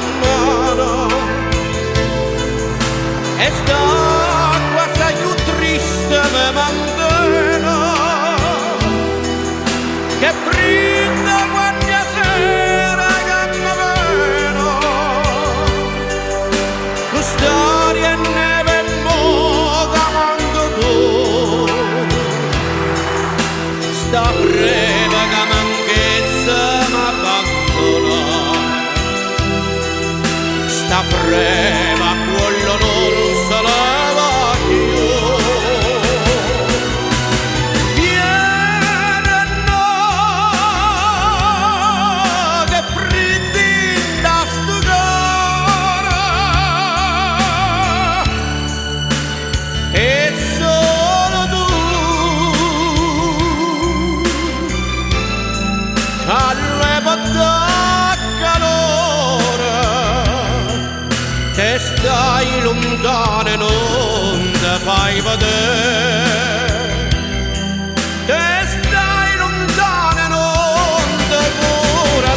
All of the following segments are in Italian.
semana e sta quasi più triste me mantena che brinda quando sera che mi veno quest'aria e neve e moga quando tu sta breve che manchezza m'abbandona sta breve quello non se leva più viene no che prendi da sto cuore e solo tu all'epoca da calore che stai lontano e non ti fai vedere che stai lontano e non ti cura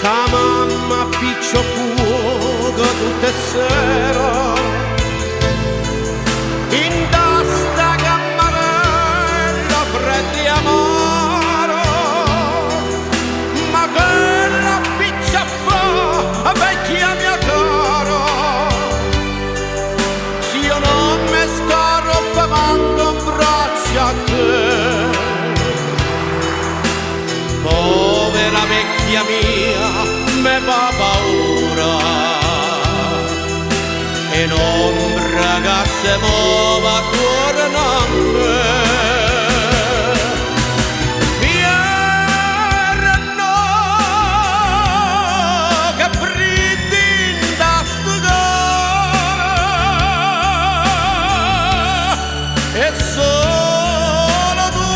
che mamma piccio fuoco tutte sera in testa cammarella fredda e amara ma che la piccia fa vecchia mia cara se io non mi scarro manco un braccio a te povera vecchia mia me fa paura e l'ombra che si muove attorno a me viene no che brindi da sto cuore e solo tu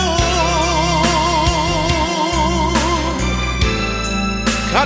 che